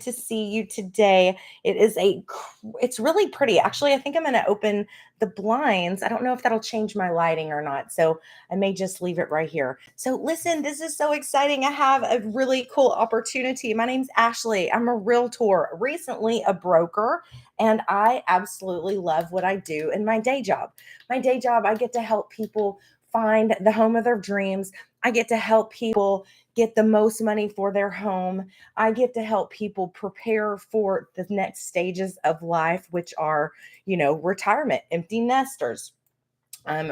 to see you today. It's really pretty. Actually, I think I'm going to open the blinds. I don't know if that'll change my lighting or not, so I may just leave it right here. So listen, this is so exciting. I have a really cool opportunity. My name's Ashley. I'm a realtor, recently a broker, and I absolutely love what I do in my day job. My day job, I get to help people find the home of their dreams. I get to help people get the most money for their home. I get to help people prepare for the next stages of life, which are, retirement, empty nesters.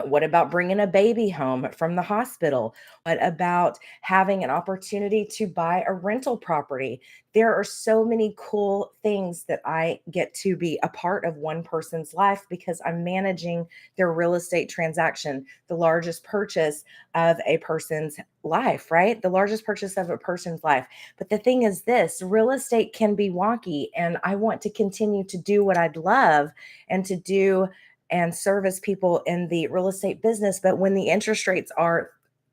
What about bringing a baby home from the hospital? What about having an opportunity to buy a rental property? There are so many cool things that I get to be a part of one person's life because I'm managing their real estate transaction, the largest purchase of a person's life, right? The largest purchase of a person's life. But the thing is, this real estate can be wonky, and I want to continue to do what I'd love and to do and service people in the real estate business. But when the interest rates are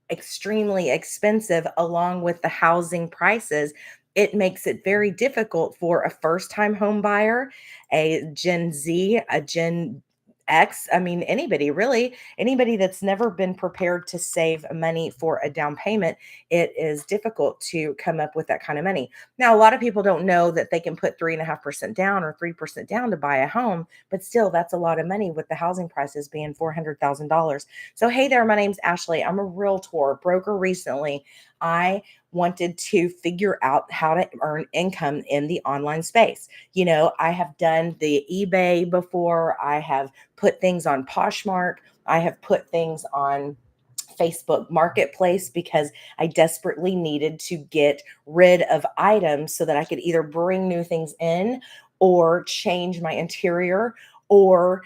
extremely expensive, along with the housing prices, it makes it very difficult for a first time home buyer, a Gen Z, a Gen X. I mean, anybody really, anybody that's never been prepared to save money for a down payment. It is difficult to come up with that kind of money. Now, a lot of people don't know that they can put 3.5% down or 3% down to buy a home, but still, that's a lot of money with the housing prices being $400,000. So, hey there, my name's Ashley. I'm a realtor, broker recently. I wanted to figure out how to earn income in the online space. I have done the eBay before, I have put things on Poshmark, I have put things on Facebook Marketplace because I desperately needed to get rid of items so that I could either bring new things in or change my interior or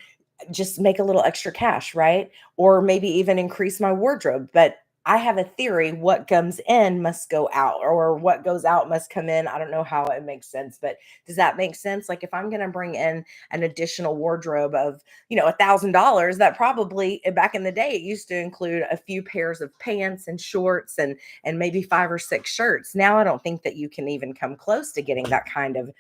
just make a little extra cash, right? Or maybe even increase my wardrobe. But I have a theory: what comes in must go out, or what goes out must come in. I don't know how it makes sense, but does that make sense? Like if I'm going to bring in an additional wardrobe of, $1,000, that probably back in the day, it used to include a few pairs of pants and shorts and maybe 5 or 6 shirts. Now I don't think that you can even come close to getting that kind of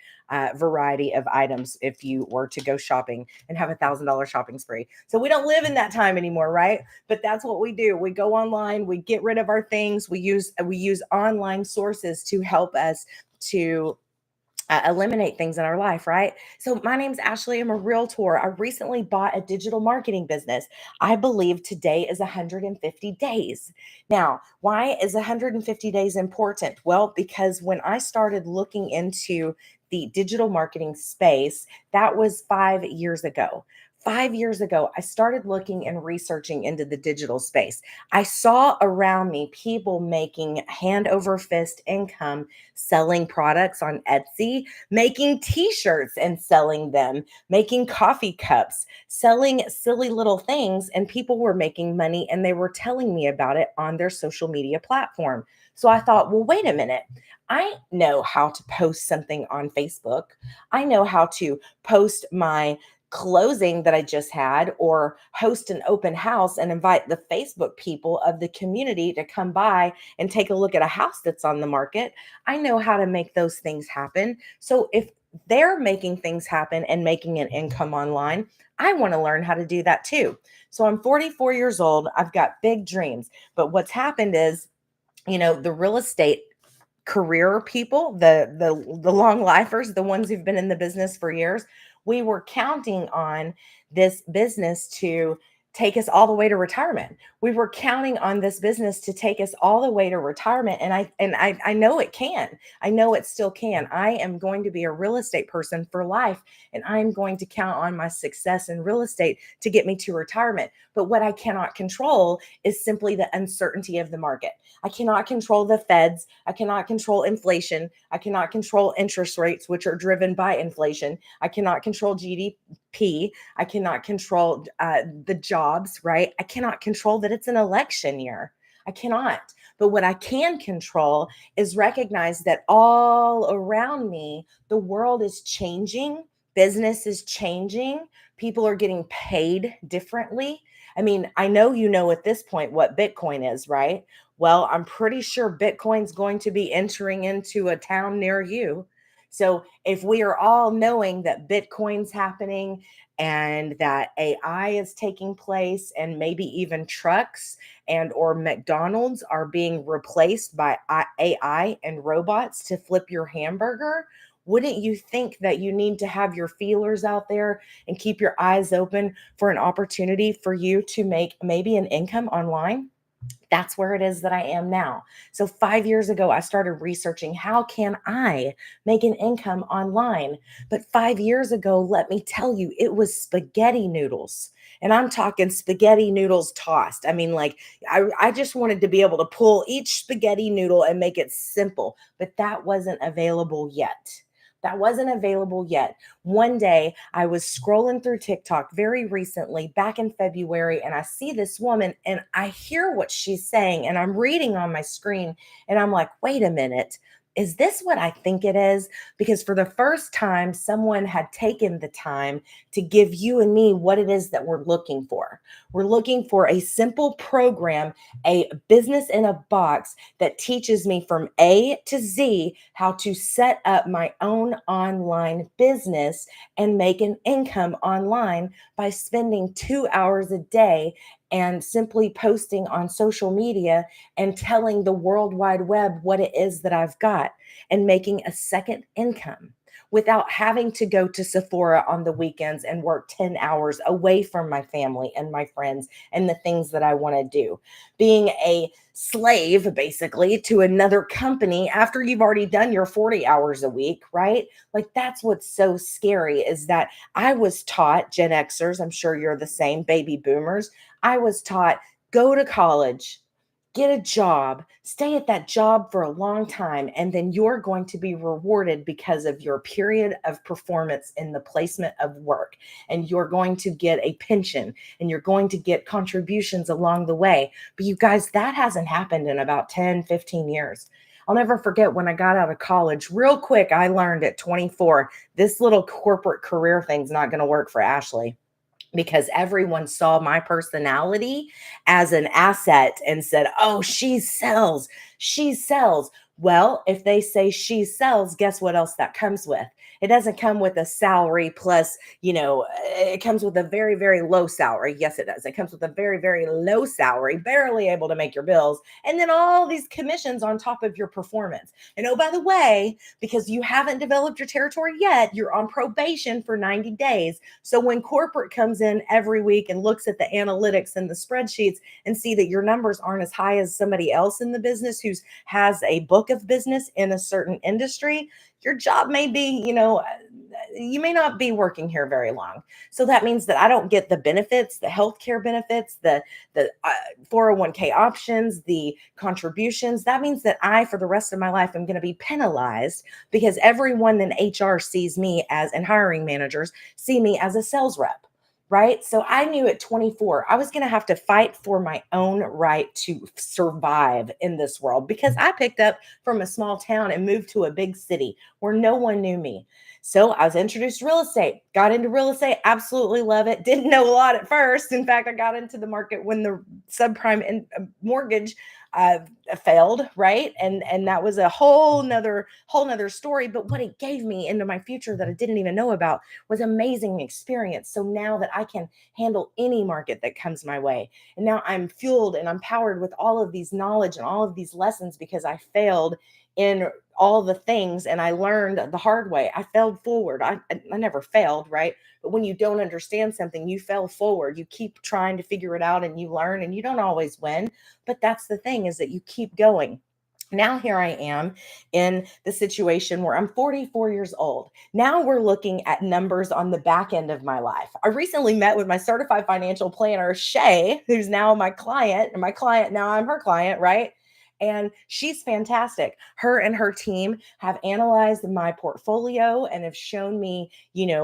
variety of items if you were to go shopping and have $1,000 shopping spree. So we don't live in that time anymore, right? But that's what we do. We go online, we get rid of our things, we use online sources to help us to eliminate things in our life, right? So, my name's Ashley. I'm a realtor. I recently bought a digital marketing business. I believe today is 150 days. Now, why is 150 days important? Well, because when I started looking into the digital marketing space, that was 5 years ago. 5 years ago, I started looking and researching into the digital space. I saw around me people making hand over fist income selling products on Etsy, making t-shirts and selling them, making coffee cups, selling silly little things, and people were making money and they were telling me about it on their social media platform. So I thought, well, wait a minute. I know how to post something on Facebook. I know how to post my closing that I just had, or host an open house and invite the Facebook people of the community to come by and take a look at a house that's on the market. I know how to make those things happen. So if they're making things happen and making an income online, I want to learn how to do that too. So I'm 44 years old. I've got big dreams. But what's happened is, the real estate career people, the long lifers, the ones who've been in the business for years, we were counting on this business to take us all the way to retirement. We were counting on this business to take us all the way to retirement, and I know it can. I know it still can. I am going to be a real estate person for life, and I'm going to count on my success in real estate to get me to retirement. But what I cannot control is simply the uncertainty of the market. I cannot control the feds. I cannot control inflation. I cannot control interest rates, which are driven by inflation. I cannot control GDP. I cannot control the jobs, right? I cannot control that it's an election year. I cannot. But what I can control is recognize that all around me, the world is changing, business is changing, people are getting paid differently. I mean, I know you know at this point what Bitcoin is, right? Well, I'm pretty sure Bitcoin's going to be entering into a town near you. So if we are all knowing that Bitcoin's happening and that AI is taking place and maybe even trucks and or McDonald's are being replaced by AI and robots to flip your hamburger, wouldn't you think that you need to have your feelers out there and keep your eyes open for an opportunity for you to make maybe an income online? That's where it is that I am now. So 5 years ago I started researching how can I make an income online? But 5 years ago, let me tell you, it was spaghetti noodles. And I'm talking spaghetti noodles tossed. I mean, like, I just wanted to be able to pull each spaghetti noodle and make it simple, but that wasn't available yet. That wasn't available yet. One day I was scrolling through TikTok very recently, back in February, and I see this woman and I hear what she's saying, and I'm reading on my screen, and I'm like, wait a minute. Is this what I think it is? Because for the first time, someone had taken the time to give you and me what it is that we're looking for. We're looking for a simple program, a business in a box that teaches me from A to Z how to set up my own online business and make an income online by spending 2 hours a day and simply posting on social media and telling the World Wide Web what it is that I've got and making a second income without having to go to Sephora on the weekends and work 10 hours away from my family and my friends and the things that I want to do. Being a slave basically to another company after you've already done your 40 hours a week, right? Like that's what's so scary is that I was taught, Gen Xers, I'm sure you're the same, baby boomers, I was taught go to college, get a job, stay at that job for a long time, and then you're going to be rewarded because of your period of performance in the placement of work. And you're going to get a pension and you're going to get contributions along the way. But you guys, that hasn't happened in about 10, 15 years. I'll never forget when I got out of college, real quick, I learned at 24, this little corporate career thing's not going to work for Ashley because everyone saw my personality as an asset and said, oh, she sells, she sells. Well, if they say she sells, guess what else that comes with? It doesn't come with a salary plus, it comes with a very, very low salary. Yes, it does. It comes with a very, very low salary, barely able to make your bills. And then all these commissions on top of your performance. And oh, by the way, because you haven't developed your territory yet, you're on probation for 90 days. So when corporate comes in every week and looks at the analytics and the spreadsheets and see that your numbers aren't as high as somebody else in the business who has a book of business in a certain industry, your job may be, you may not be working here very long. So that means that I don't get the benefits, the healthcare benefits, the 401k options, the contributions. That means that I, for the rest of my life, am going to be penalized because everyone in HR sees me as, and hiring managers see me as a sales rep. Right. So I knew at 24, I was going to have to fight for my own right to survive in this world because I picked up from a small town and moved to a big city where no one knew me. So I was introduced to real estate, got into real estate, absolutely love it. Didn't know a lot at first. In fact, I got into the market when the subprime mortgage uh, failed, right? And that was a whole nother story. But what it gave me into my future that I didn't even know about was amazing experience. So now that I can handle any market that comes my way, and now I'm fueled and I'm powered with all of these knowledge and all of these lessons because I failed in all the things and I learned the hard way. I failed forward. I never failed, right? But when you don't understand something, you fail forward. You keep trying to figure it out and you learn and you don't always win. But that's the thing is that you keep going. Now, here I am in the situation where I'm 44 years old. Now we're looking at numbers on the back end of my life. I recently met with my certified financial planner, Shay, who's now my client, and my client, now I'm her client, right? And she's fantastic. Her and her team have analyzed my portfolio and have shown me,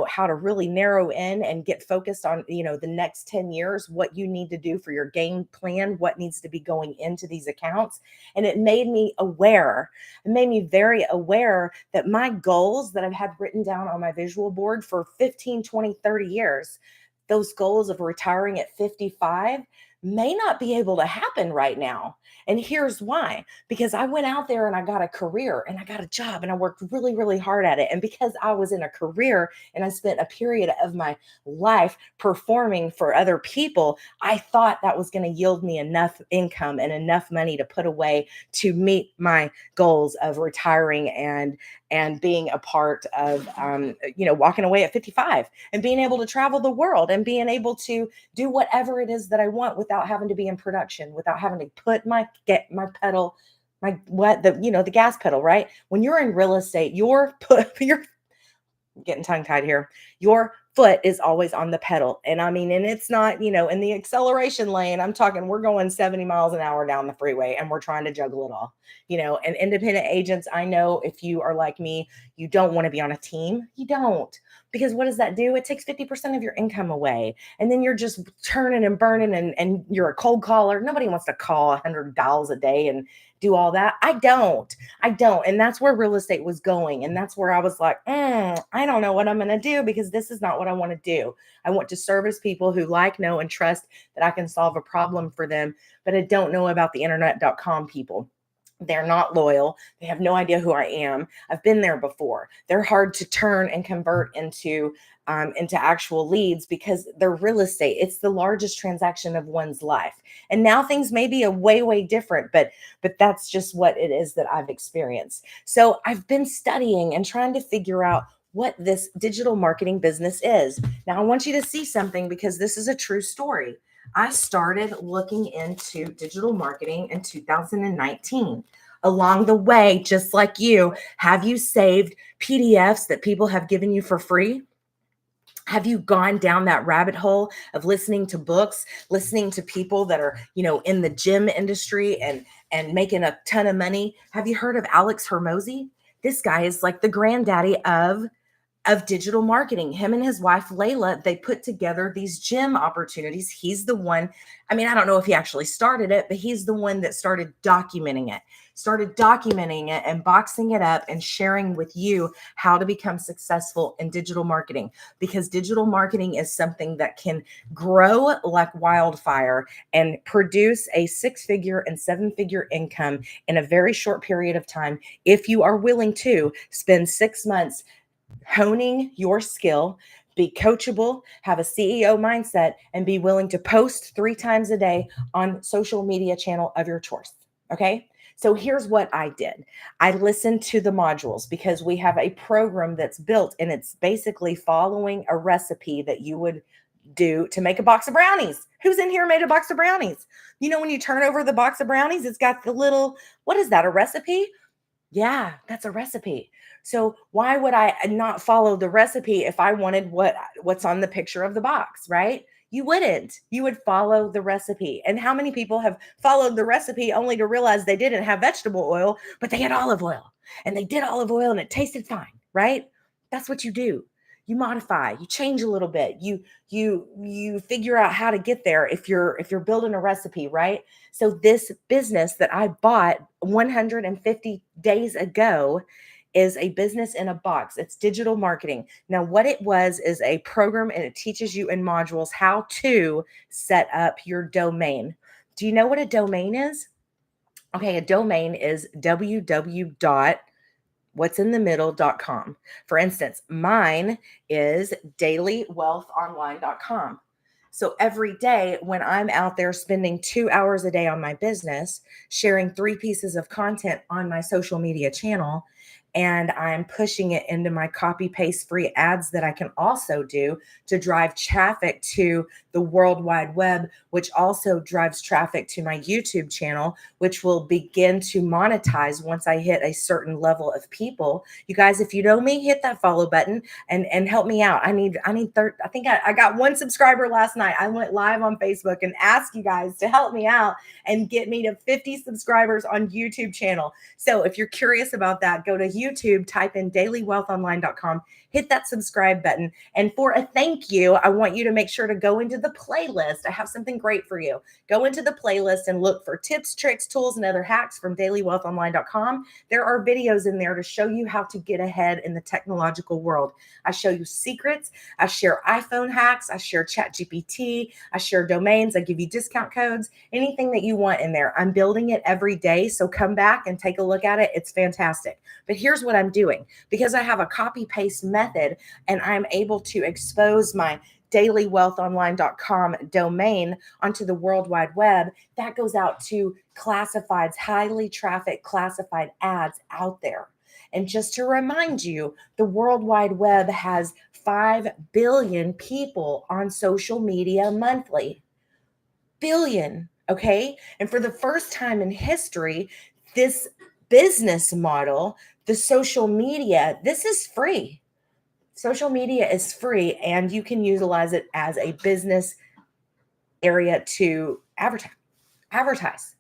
how to really narrow in and get focused on, the next 10 years, what you need to do for your game plan, what needs to be going into these accounts. And it made me aware. It made me very aware that my goals that I've had written down on my visual board for 15, 20, 30 years, those goals of retiring at 55, may not be able to happen right now. And here's why: because I went out there and I got a career and I got a job and I worked really, really hard at it. And because I was in a career and I spent a period of my life performing for other people, I thought that was going to yield me enough income and enough money to put away to meet my goals of retiring and being a part of walking away at 55 and being able to travel the world and being able to do whatever it is that I want without having to be in production, without having to put my pedal, my what the the gas pedal, right? When you're in real estate, you're getting tongue tied here. Your foot is always on the pedal. And I mean, and it's not, in the acceleration lane. I'm talking, we're going 70 miles an hour down the freeway and we're trying to juggle it all, and independent agents. I know if you are like me, you don't want to be on a team. You don't, because what does that do? It takes 50% of your income away. And then you're just turning and burning and you're a cold caller. Nobody wants to call 100 dials a day and do all that. I don't. And that's where real estate was going. And that's where I was like, I don't know what I'm going to do, because this is not what I want to do. I want to service people who like, know, and trust that I can solve a problem for them. But I don't know about the internet.com people. They're not loyal. They have no idea who I am. I've been there before. They're hard to turn and convert into actual leads, because they're real estate. It's the largest transaction of one's life. And now things may be a way different, but that's just what it is that I've experienced. So I've been studying and trying to figure out what this digital marketing business is. Now I want you to see something, because this is a true story. I started looking into digital marketing in 2019. Along the way, just like you, have you saved PDFs that people have given you for free? Have you gone down that rabbit hole of listening to books, listening to people that are, in the gym industry and making a ton of money? Have you heard of Alex Hermosi? This guy is like the granddaddy of digital marketing. Him and his wife, Layla, they put together these gym opportunities. He's the one, I mean, I don't know if he actually started it, but he's the one that started documenting it and boxing it up and sharing with you how to become successful in digital marketing, because digital marketing is something that can grow like wildfire and produce a 6-figure and 7-figure income in a very short period of time, if you are willing to spend 6 months honing your skill, be coachable, have a CEO mindset, and be willing to post 3 times a day on social media channel of your choice. Okay. So here's what I did. I listened to the modules, because we have a program that's built, and it's basically following a recipe that you would do to make a box of brownies. Who's in here made a box of brownies? When you turn over the box of brownies, it's got the little, what is that, a recipe? Yeah, that's a recipe. So why would I not follow the recipe if I wanted what's on the picture of the box, right? You wouldn't. You would follow the recipe. And how many people have followed the recipe only to realize they didn't have vegetable oil, but they had olive oil, and they did olive oil and it tasted fine, right? That's what you do. You modify, you change a little bit. You figure out how to get there if you're building a recipe, right? So this business that I bought 150 days ago is a business in a box. It's digital marketing. Now, what it was is a program, and it teaches you in modules how to set up your domain. Do you know what a domain is? Okay, a domain is www.what'sinthemiddle.com. For instance, mine is dailywealthonline.com. So every day when I'm out there spending 2 hours a day on my business, sharing 3 pieces of content on my social media channel, and I'm pushing it into my copy paste free ads that I can also do to drive traffic to the World Wide Web, which also drives traffic to my YouTube channel, which will begin to monetize once I hit a certain level of people. You guys, if you know me, hit that follow button and help me out. I need I think I got 1 subscriber last night. I went live on Facebook and asked you guys to help me out and get me to 50 subscribers on YouTube channel. So if you're curious about that, go to YouTube, type in dailywealthonline.com, hit that subscribe button. And for a thank you, I want you to make sure to go into the playlist. I have something great for you. Go into the playlist and look for tips, tricks, tools, and other hacks from dailywealthonline.com. There are videos in there to show you how to get ahead in the technological world. I show you secrets. I share iPhone hacks. I share ChatGPT. I share domains. I give you discount codes, anything that you want in there. I'm building it every day. So come back and take a look at it. It's fantastic. But here's what I'm doing. Because I have a copy paste method and I'm able to expose my dailywealthonline.com domain onto the World Wide Web, that goes out to classifieds, highly trafficked classified ads out there. And just to remind you, the World Wide Web has 5 billion people on social media monthly. Billion, okay? And for the first time in history, this business model, the social media, this is free. Social media is free and you can utilize it as a business area to advertise,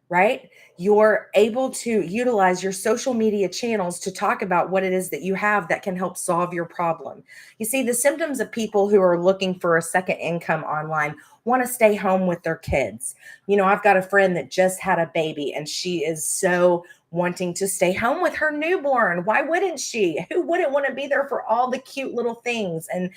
right? You're able to utilize your social media channels to talk about what it is that you have that can help solve your problem. You see, the symptoms of people who are looking for a second income online want to stay home with their kids. You know, I've got a friend that just had a baby and she is so wanting to stay home with her newborn. Why wouldn't she? Who wouldn't want to be there for all the cute little things? And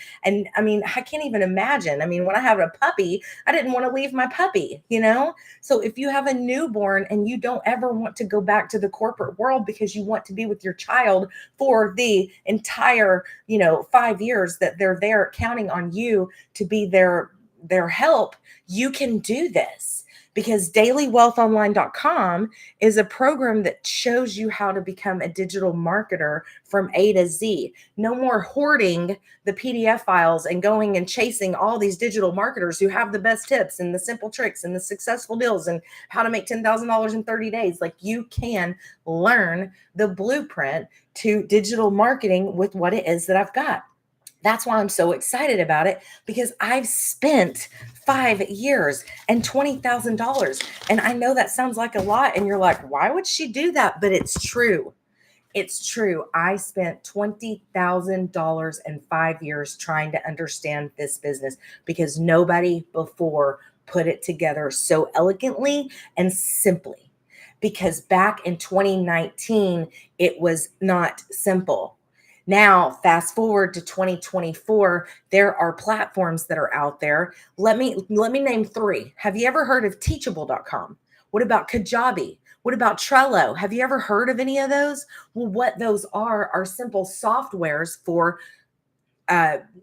I mean, I can't even imagine. I mean, when I had a puppy, I didn't want to leave my puppy, you know? So if you have a newborn and you don't ever want to go back to the corporate world because you want to be with your child for the entire, 5 years that they're there counting on you to be their help, you can do this. Because dailywealthonline.com is a program that shows you how to become a digital marketer from A to Z. No more hoarding the PDF files and going and chasing all these digital marketers who have the best tips and the simple tricks and the successful deals and how to make $10,000 in 30 days. Like, you can learn the blueprint to digital marketing with what it is that I've got. That's why I'm so excited about it, because I've spent 5 years and $20,000. And I know that sounds like a lot. And you're like, why would she do that? But it's true. It's true. I spent $20,000 in 5 years trying to understand this business because nobody before put it together so elegantly and simply. Because back in 2019, it was not simple. Now, fast forward to 2024, there are platforms that are out there. Let me name 3. Have you ever heard of teachable.com? What about Kajabi? What about Trello? Have you ever heard of any of those? Well, what those are simple softwares for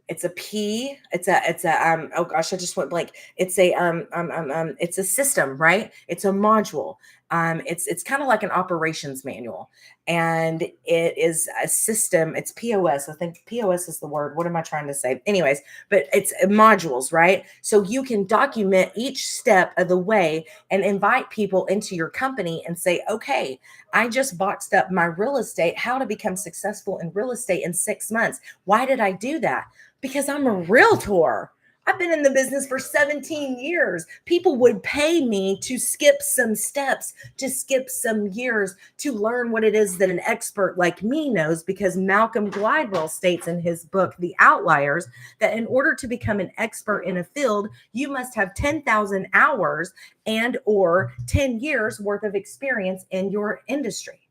it's a P, it's a oh gosh, I just went blank. It's a system, right? It's a module. It's kind of like an operations manual, and it is a system. It's POS. I think POS is the word. What am I trying to say? Anyways, but it's modules, right? So you can document each step of the way and invite people into your company and say, okay, I just boxed up my real estate, how to become successful in real estate in 6 months. Why did I do that? Because I'm a realtor. I've been in the business for 17 years. People would pay me to skip some steps, to skip some years, to learn what it is that an expert like me knows, because Malcolm Gladwell states in his book, The Outliers, that in order to become an expert in a field, you must have 10,000 hours and or 10 years worth of experience in your industry.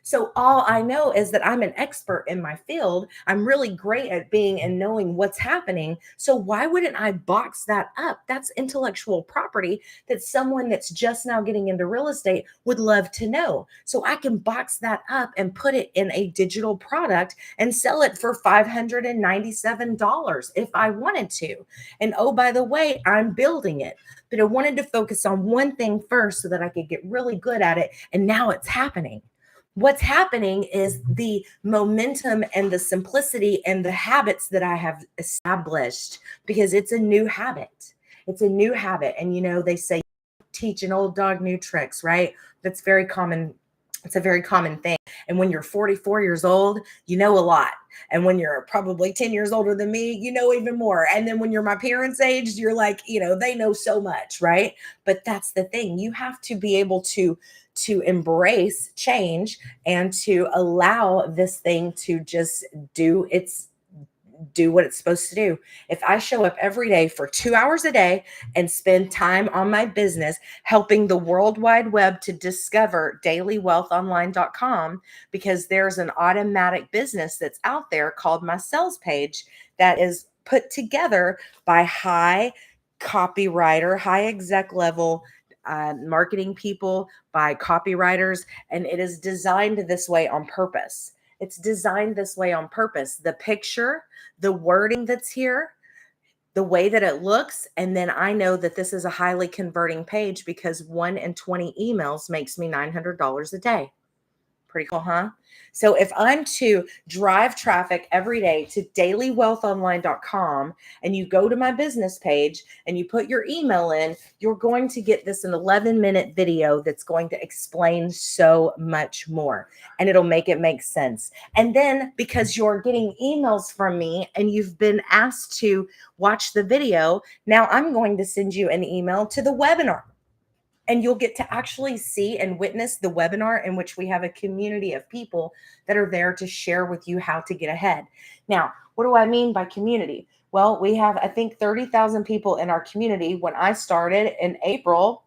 So all I know is that I'm an expert in my field. I'm really great at being and knowing what's happening. So why wouldn't I box that up? That's intellectual property that someone that's just now getting into real estate would love to know. So I can box that up and put it in a digital product and sell it for $597 if I wanted to. And oh, by the way, I'm building it. But I wanted to focus on one thing first so that I could get really good at it. And now it's happening. What's happening is the momentum and the simplicity and the habits that I have established, because it's a new habit. It's a new habit. And, they say teach an old dog new tricks, right? That's very common. It's a very common thing. And when you're 44 years old, you know a lot. And when you're probably 10 years older than me, you know even more. And then when you're my parents' age, you're like, they know so much, right? But that's the thing. You have to be able to embrace change and to allow this thing to just do what it's supposed to do. If I show up every day for 2 hours a day and spend time on my business helping the World Wide Web to discover dailywealthonline.com, because there's an automatic business that's out there called my sales page that is put together by high copywriter, high exec level marketing people, by copywriters, and it is designed this way on purpose. It's designed this way on purpose. The picture, the wording that's here, the way that it looks, and then I know that this is a highly converting page because 1 in 20 emails makes me $900 a day. Pretty cool, huh? So if I'm to drive traffic every day to dailywealthonline.com and you go to my business page and you put your email in, you're going to get this an 11-minute video that's going to explain so much more, and it'll make it make sense. And then because you're getting emails from me and you've been asked to watch the video, now I'm going to send you an email to the webinar. And you'll get to actually see and witness the webinar in which we have a community of people that are there to share with you how to get ahead. Now, what do I mean by community? Well, we have, I think, 30,000 people in our community. When I started in April,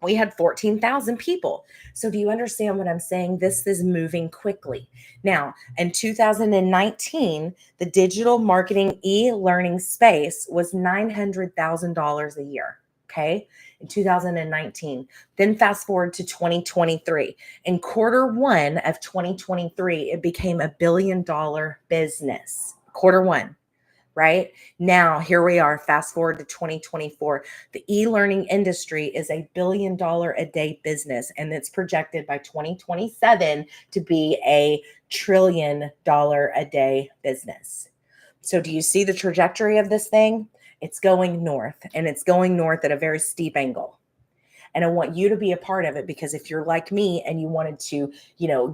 we had 14,000 people. So do you understand what I'm saying? This is moving quickly. Now, in 2019, the digital marketing e-learning space was $900,000 a year. Okay, in 2019. Then fast forward to 2023. In Q1 of 2023, it became $1 billion business. Q1, right? Now, here we are, fast forward to 2024. The e-learning industry is $1 billion a day business, and it's projected by 2027 to be $1 trillion a day business. So do you see the trajectory of this thing? It's going north, and it's going north at a very steep angle. And I want you to be a part of it, because if you're like me and you wanted to,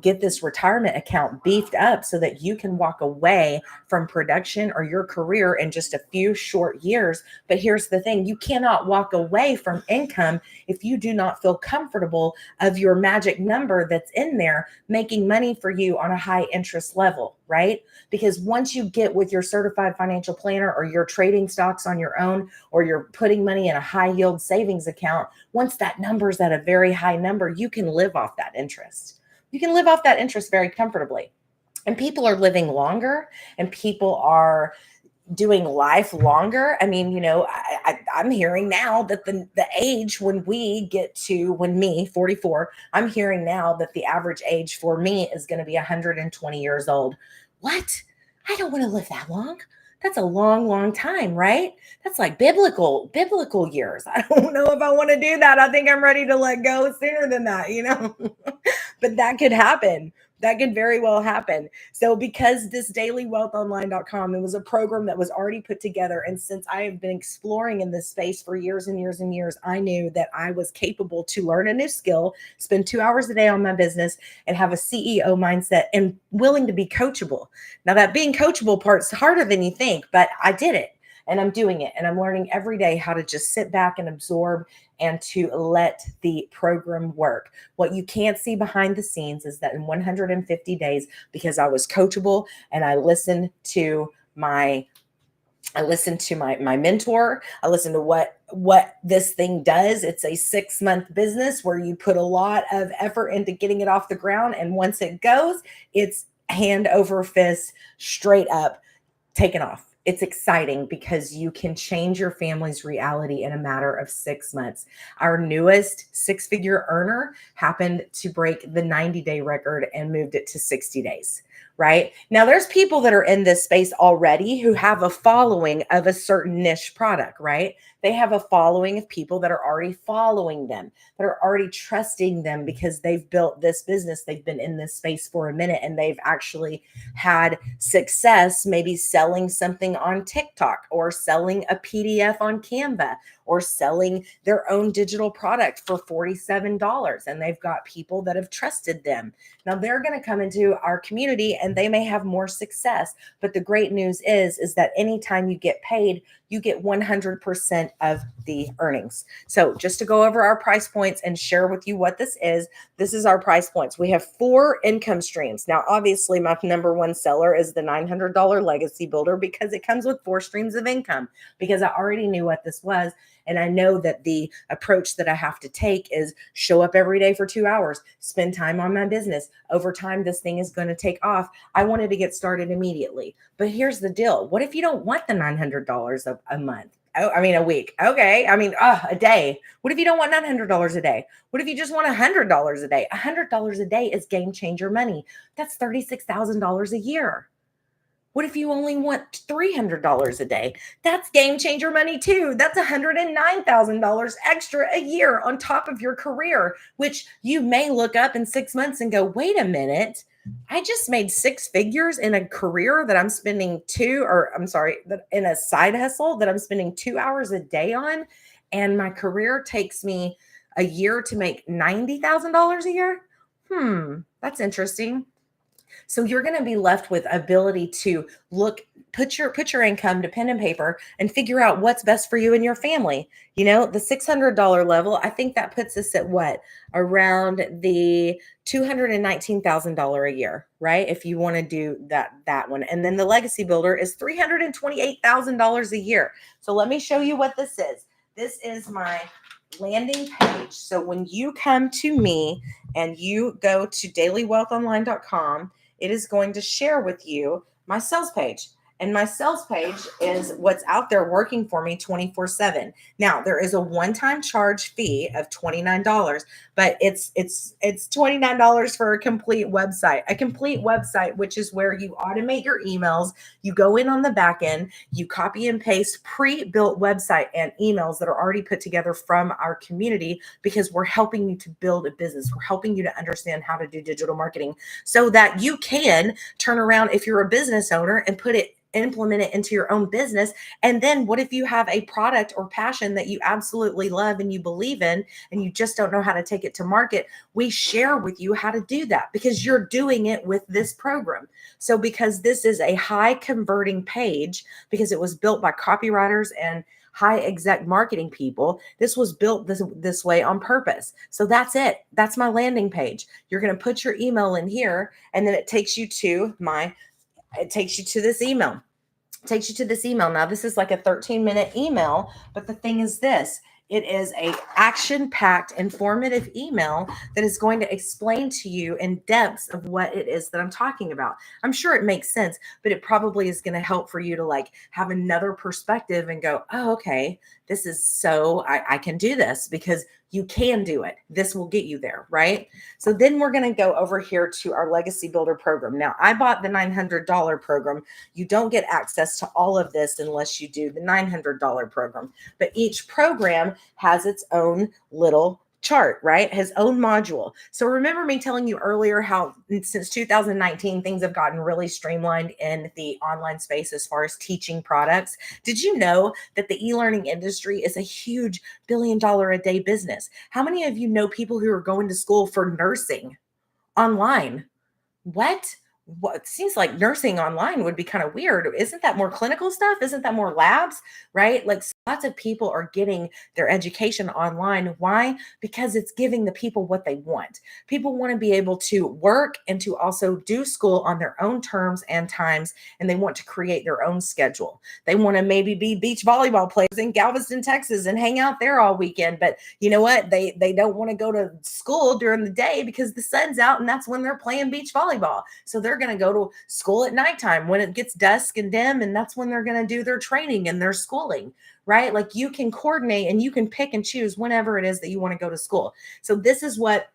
get this retirement account beefed up so that you can walk away from production or your career in just a few short years. But here's the thing, you cannot walk away from income if you do not feel comfortable of your magic number that's in there making money for you on a high interest level, right? Because once you get with your certified financial planner, or you're trading stocks on your own, or you're putting money in a high yield savings account, once that number is at a very high number, you can live off that interest. You can live off that interest very comfortably. And people are living longer, and people are doing life longer. I mean, I'm hearing now that the age when me, 44, I'm hearing now that the average age for me is going to be 120 years old. What? I don't want to live that long. That's a long, long time, right? That's like biblical years. I don't know if I want to do that. I think I'm ready to let go sooner than that, but that could happen. That could very well happen. So because this dailywealthonline.com, it was a program that was already put together. And since I have been exploring in this space for years and years and years, I knew that I was capable to learn a new skill, spend 2 hours a day on my business, and have a CEO mindset, and willing to be coachable. Now, that being coachable part's harder than you think, but I did it. And I'm doing it, and I'm learning every day how to just sit back and absorb and to let the program work. What you can't see behind the scenes is that in 150 days, because I was coachable and I listened to my mentor, I listened to what this thing does. It's a 6-month business where you put a lot of effort into getting it off the ground, and once it goes, it's hand over fist, straight up, taken off. It's exciting because you can change your family's reality in a matter of 6 months. Our newest 6-figure earner happened to break the 90-day record and moved it to 60 days. Right? Now, there's people that are in this space already who have a following of a certain niche product, right? They have a following of people that are already following them, that are already trusting them because they've built this business. They've been in this space for a minute, and they've actually had success, maybe selling something on TikTok, or selling a PDF on Canva, or selling their own digital product for $47. And they've got people that have trusted them. Now they're going to come into our community and they may have more success. But the great news is that anytime you get paid, you get 100% of the earnings. So just to go over our price points and share with you what this is our price points. We have 4 income streams. Now, obviously, my number one seller is the $900 Legacy Builder because it comes with 4 streams of income, because I already knew what this was. And I know that the approach that I have to take is show up every day for 2 hours, spend time on my business. Over time, this thing is going to take off. I wanted to get started immediately. But here's the deal. What if you don't want the $900 a month? Oh, I mean, a week. Okay. I mean, a day. What if you don't want $900 a day? What if you just want $100 a day? $100 a day is game changer money. That's $36,000 a year. What if you only want $300 a day? That's game changer money too. That's $109,000 extra a year on top of your career, which you may look up in 6 months and go, wait a minute, I just made 6 figures in a career that I'm spending in a side hustle that I'm spending 2 hours a day on. And my career takes me a year to make $90,000 a year. That's interesting. So you're going to be left with ability to put your income to pen and paper and figure out what's best for you and your family. You know, the $600 level, I think that puts us at what? Around the $219,000 a year, right? If you want to do that one. And then the Legacy Builder is $328,000 a year. So let me show you what this is. This is my landing page. So when you come to me and you go to dailywealthonline.com, it is going to share with you my sales page. And my sales page is what's out there working for me 24/7. Now, there is a one-time charge fee of $29, but it's $29 for a complete website. A complete website, which is where you automate your emails, you go in on the back end, you copy and paste pre-built website and emails that are already put together from our community, because we're helping you to build a business. We're helping you to understand how to do digital marketing so that you can turn around, if you're a business owner, and implement it into your own business. And then what if you have a product or passion that you absolutely love and you believe in, and you just don't know how to take it to market? We share with you how to do that because you're doing it with this program. So because this is a high converting page, because it was built by copywriters and high exec marketing people, this was built this way on purpose. So that's it. That's my landing page. You're going to put your email in here, and then it takes you to this email. Now, this is like a 13-minute email, but the thing is this. It is a action-packed, informative email that is going to explain to you in depth of what it is that I'm talking about. I'm sure it makes sense, but it probably is going to help for you to like have another perspective and go, oh, okay, this is so I can do this, because you can do it. This will get you there, right? So then we're going to go over here to our Legacy Builder program. Now, I bought the $900 program. You don't get access to all of this unless you do the $900 program. But each program has its own little chart, right? His own module. So remember me telling you earlier how since 2019, things have gotten really streamlined in the online space as far as teaching products. Did you know that the e-learning industry is a huge $1 billion a day business? How many of you know people who are going to school for nursing online? What seems like nursing online would be kind of weird. Isn't that more clinical stuff? Isn't that more labs, right? Like lots of people are getting their education online. Why? Because it's giving the people what they want. People want to be able to work and to also do school on their own terms and times, and they want to create their own schedule. They want to maybe be beach volleyball players in Galveston, Texas, and hang out there all weekend. But you know what? They don't want to go to school during the day because the sun's out, and that's when they're playing beach volleyball. So they're going to go to school at nighttime when it gets dusk and dim, and that's when they're going to do their training and their schooling, right? Like you can coordinate and you can pick and choose whenever it is that you want to go to school. So this is what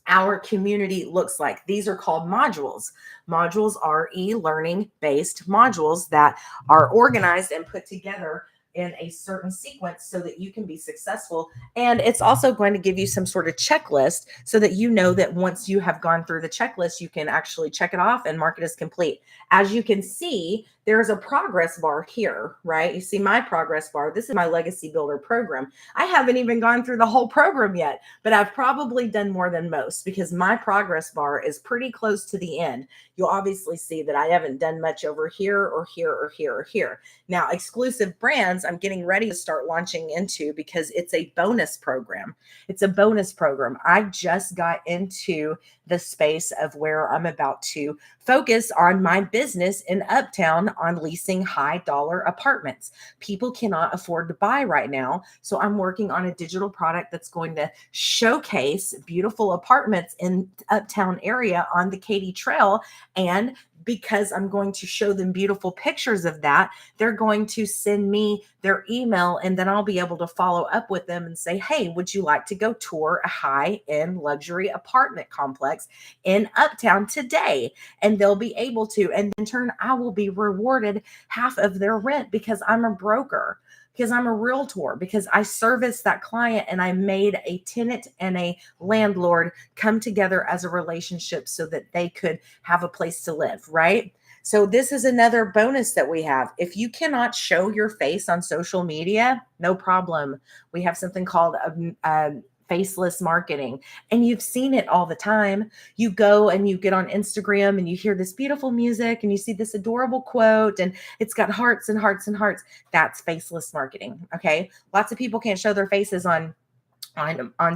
our community looks like. These are called modules. Modules are e-learning based modules that are organized and put together in a certain sequence so that you can be successful. And it's also going to give you some sort of checklist so that you know that once you have gone through the checklist, you can actually check it off and mark it as complete. As you can see, there's a progress bar here, right? You see my progress bar. This is my Legacy Builder program. I haven't even gone through the whole program yet, but I've probably done more than most because my progress bar is pretty close to the end. You'll obviously see that I haven't done much over here or here or here or here. Now, exclusive brands, I'm getting ready to start launching into because it's a bonus program. It's a bonus program. I just got into the space of where I'm about to focus on my business in Uptown on leasing high dollar apartments. People cannot afford to buy right now. So I'm working on a digital product that's going to showcase beautiful apartments in Uptown area on the Katy Trail. And because I'm going to show them beautiful pictures of that, they're going to send me their email, and then I'll be able to follow up with them and say, hey, would you like to go tour a high-end luxury apartment complex in Uptown today? And they'll be able to. And in turn, I will be rewarded half of their rent because I'm a broker, because I'm a realtor, because I service that client and I made a tenant and a landlord come together as a relationship so that they could have a place to live, right? So this is another bonus that we have. If you cannot show your face on social media, no problem. We have something called a faceless marketing, and you've seen it all the time. You go and you get on Instagram and you hear this beautiful music and you see this adorable quote and it's got hearts and hearts and hearts. That's faceless marketing. Okay. Lots of people can't show their faces on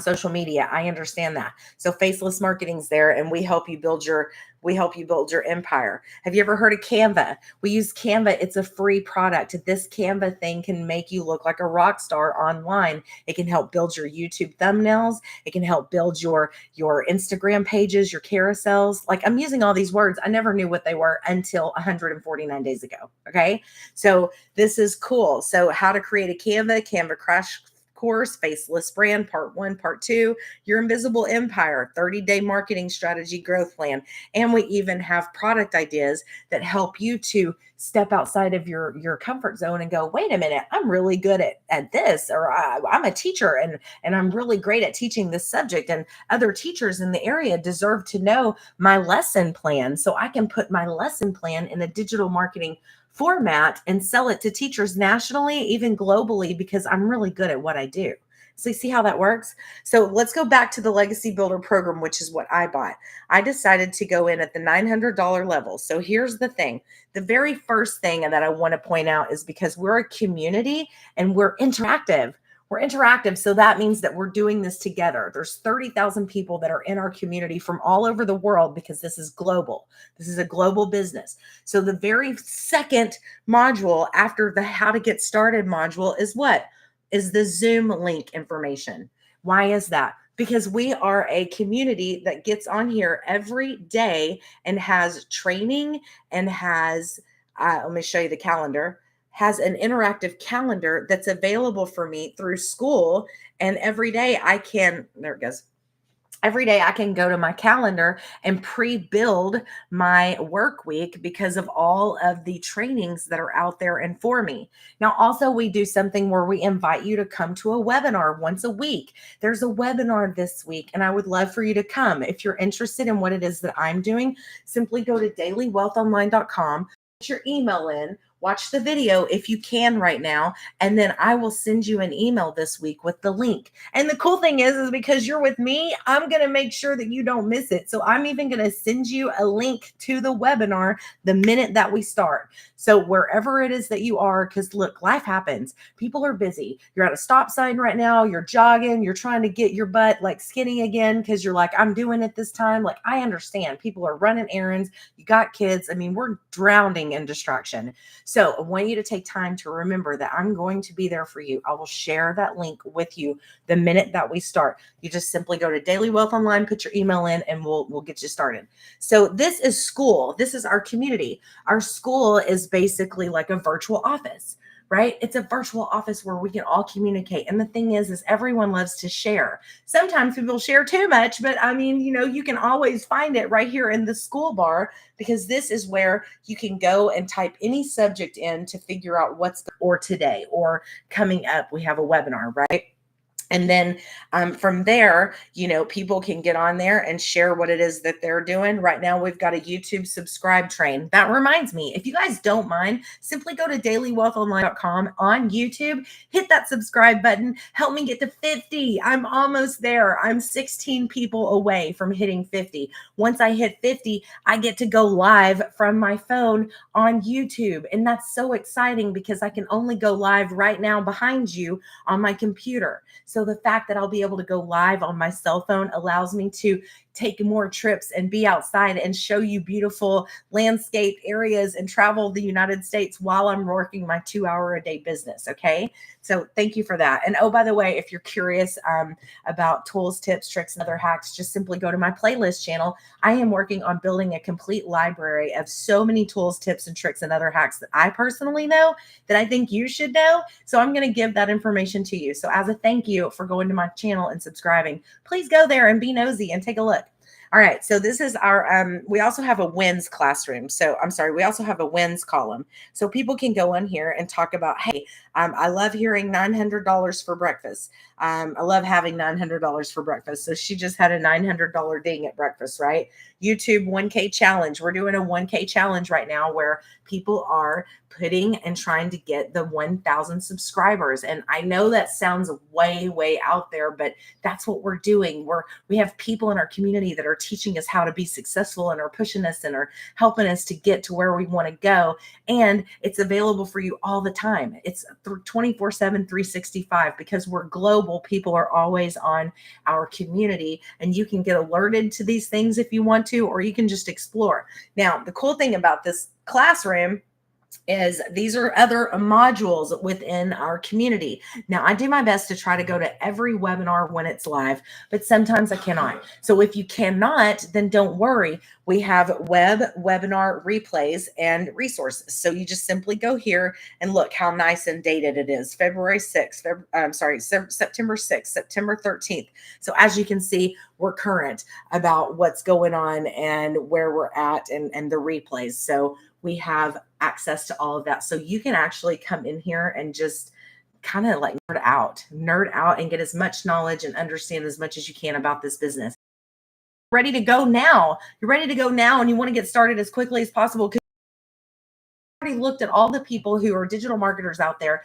social media. I understand that. So faceless marketing's there, and we help you build your empire. Have you ever heard of Canva? We use Canva. It's a free product. This Canva thing can make you look like a rock star online. It can help build your YouTube thumbnails. It can help build your Instagram pages, your carousels. Like, I'm using all these words. I never knew what they were until 149 days ago. Okay. So this is cool. So how to create a Canva crash course, faceless brand, part 1, part 2, your invisible empire, 30-day marketing strategy growth plan. And we even have product ideas that help you to step outside of your comfort zone and go, wait a minute, I'm really good at this, or I'm a teacher and I'm really great at teaching this subject. And other teachers in the area deserve to know my lesson plan. So I can put my lesson plan in a digital marketing format and sell it to teachers nationally, even globally, because I'm really good at what I do. So you see how that works? So let's go back to the Legacy Builder program, which is what I bought. I decided to go in at the $900 level. So here's the thing. The very first thing that I want to point out is because we're a community and we're interactive. We're interactive. So that means that we're doing this together. There's 30,000 people that are in our community from all over the world because this is global. This is a global business. So the very second module after the how to get started module is what? Is the Zoom link information. Why is that? Because we are a community that gets on here every day and has training and has, let me show you the calendar, has an interactive calendar that's available for me through school. And every day I can, there it goes. Every day I can go to my calendar and pre-build my work week because of all of the trainings that are out there and for me. Now, also we do something where we invite you to come to a webinar once a week. There's a webinar this week and I would love for you to come. If you're interested in what it is that I'm doing, simply go to dailywealthonline.com, put your email in, watch the video if you can right now, and then I will send you an email this week with the link. And the cool thing is because you're with me, I'm going to make sure that you don't miss it. So I'm even going to send you a link to the webinar the minute that we start. So wherever it is that you are, because look, life happens. People are busy. You're at a stop sign right now. You're jogging. You're trying to get your butt like skinny again because you're like, I'm doing it this time. Like, I understand. People are running errands. You got kids. I mean, we're drowning in distraction. So I want you to take time to remember that I'm going to be there for you. I will share that link with you the minute that we start. You just simply go to Daily Wealth Online, put your email in, and we'll get you started. So this is school. This is our community. Our school is basically like a virtual office. right? It's a virtual office where we can all communicate. And the thing is everyone loves to share. Sometimes people share too much, but I mean, you can always find it right here in the school bar, because this is where you can go and type any subject in to figure out what's or today or coming up. We have a webinar, right? And then from there, people can get on there and share what it is that they're doing. Right now, we've got a YouTube subscribe train. That reminds me, if you guys don't mind, simply go to dailywealthonline.com on YouTube, hit that subscribe button, help me get to 50. I'm almost there. I'm 16 people away from hitting 50. Once I hit 50, I get to go live from my phone on YouTube. And that's so exciting because I can only go live right now behind you on my computer. So the fact that I'll be able to go live on my cell phone allows me to take more trips and be outside and show you beautiful landscape areas and travel the United States while I'm working my 2-hour a day business. Okay. So thank you for that. And oh, by the way, if you're curious about tools, tips, tricks, and other hacks, just simply go to my playlist channel. I am working on building a complete library of so many tools, tips, and tricks and other hacks that I personally know that I think you should know. So I'm going to give that information to you. So as a thank you for going to my channel and subscribing, please go there and be nosy and take a look. All right, so this is our, we also have a wins classroom. So I'm sorry, we also have a wins column. So people can go in here and talk about, hey, I love hearing $900 for breakfast. I love having $900 for breakfast. So she just had a $900 ding at breakfast, right? YouTube 1K challenge. We're doing a 1K challenge right now where people are putting and trying to get the 1,000 subscribers. And I know that sounds way, way out there, but that's what we're doing. We have people in our community that are teaching us how to be successful and are pushing us and are helping us to get to where we want to go. And it's available for you all the time. It's 24/7, 365, because we're global. People are always on our community, and you can get alerted to these things if you want to, or you can just explore. Now, the cool thing about this classroom is these are other modules within our community. Now, I do my best to try to go to every webinar when it's live, but sometimes I cannot. So if you cannot, then don't worry. We have webinar replays and resources. So you just simply go here and look how nice and dated it is. February 6th, September 6th, September 13th. So as you can see, we're current about what's going on and where we're at and the replays. So we have access to all of that. So you can actually come in here and just kind of like nerd out and get as much knowledge and understand as much as you can about this business. Ready to go now. You're ready to go now and you want to get started as quickly as possible because you already looked at all the people who are digital marketers out there.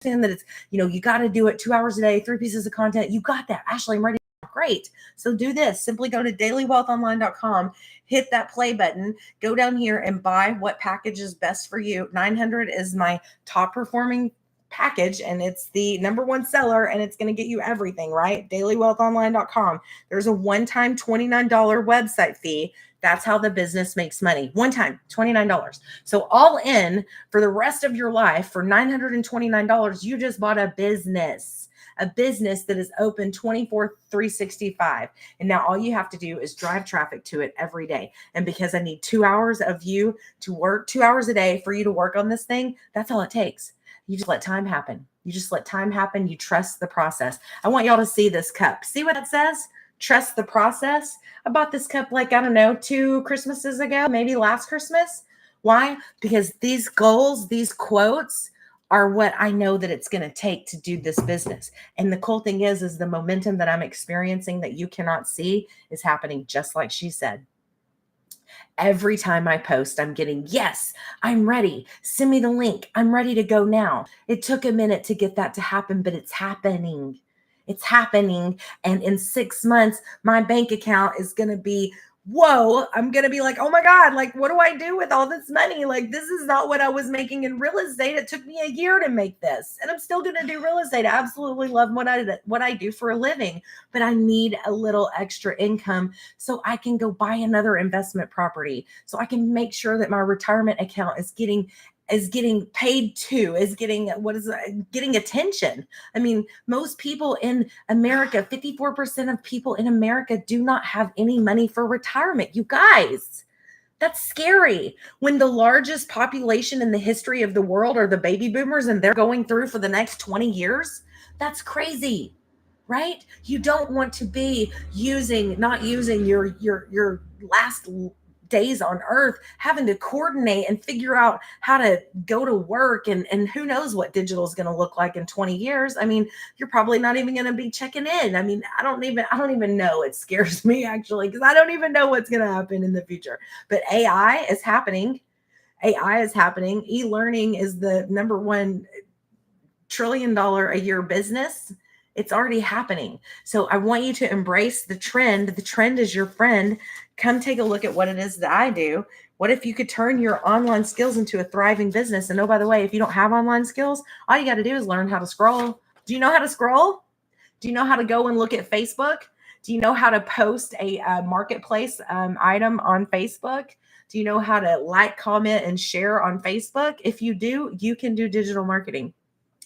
That it's, you got to do it 2 hours a day, 3 pieces of content. You got that. Ashley, I'm ready. Great. So do this. Simply go to dailywealthonline.com, hit that play button, go down here and buy what package is best for you. 900 is my top performing package and it's the #1 seller and it's going to get you everything, right? Dailywealthonline.com. There's a one-time $29 website fee. That's how the business makes money. One time, $29. So all in for the rest of your life for $929, you just bought a business that is open 24/365. And now all you have to do is drive traffic to it every day. And because I need 2 hours of you to work, 2 hours a day for you to work on this thing, that's all it takes. You just let time happen. You just let time happen. You trust the process. I want y'all to see this cup. See what it says? Trust the process. I bought this cup like, I don't know, 2 Christmases ago, maybe last Christmas. Why? Because these goals, these quotes are what I know that it's going to take to do this business. And the cool thing is the momentum that I'm experiencing that you cannot see is happening just like she said. Every time I post, I'm getting, yes, I'm ready. Send me the link. I'm ready to go now. It took a minute to get that to happen, but it's happening. It's happening. And in 6 months, my bank account is going to be, whoa, I'm going to be like, oh my God, like, what do I do with all this money? Like, this is not what I was making in real estate. It took me a year to make this. And I'm still going to do real estate. I absolutely love what I do for a living, but I need a little extra income so I can go buy another investment property. So I can make sure that my retirement account is getting paid to, getting attention. I mean, most people in America, 54% of people in America do not have any money for retirement. You guys, That's scary. When the largest population in the history of the world are the baby boomers and they're going through for the next 20 years, that's crazy, right? You don't want to be not using your last days on earth having to coordinate and figure out how to go to work, and who knows what digital is going to look like in 20 years. I mean, you're probably not even going to be checking in. I mean, I don't even know. It scares me actually, because I don't even know what's going to happen in the future. But AI is happening. AI is happening. E-learning is the number one trillion-dollar a year business. It's already happening. So I want you to embrace the trend. The trend is your friend. Come take a look at what it is that I do. What if you could turn your online skills into a thriving business? And oh, by the way, if you don't have online skills, all you got to do is learn how to scroll. Do you know how to scroll? Do you know how to go and look at Facebook? Do you know how to post a marketplace item on Facebook? Do you know how to like, comment, and share on Facebook? If you do, you can do digital marketing.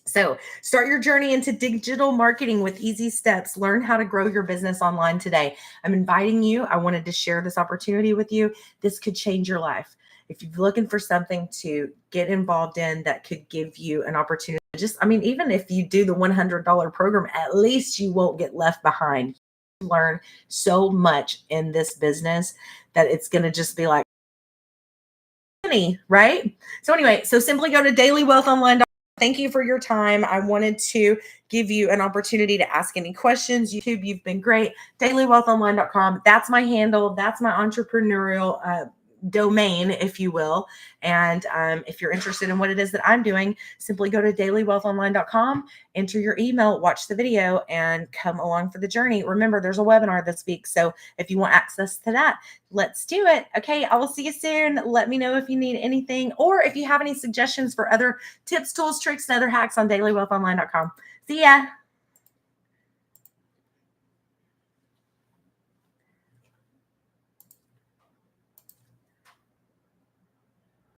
So start your journey into digital marketing with easy steps. Learn how to grow your business online today. I'm inviting you. I wanted to share this opportunity with you. This could change your life. If you're looking for something to get involved in that could give you an opportunity, even if you do the $100 program, at least you won't get left behind. You learn so much in this business that it's going to just be like, right? So anyway, simply go to dailywealthonline.com. Thank you for your time. I wanted to give you an opportunity to ask any questions. YouTube, you've been great. Dailywealthonline.com. That's my handle. That's my entrepreneurial domain, if you will. And if you're interested in what it is that I'm doing, simply go to dailywealthonline.com, enter your email, watch the video, and come along for the journey. Remember, there's a webinar this week. So if you want access to that, let's do it. Okay, I will see you soon. Let me know if you need anything, or if you have any suggestions for other tips, tools, tricks, and other hacks on dailywealthonline.com. See ya.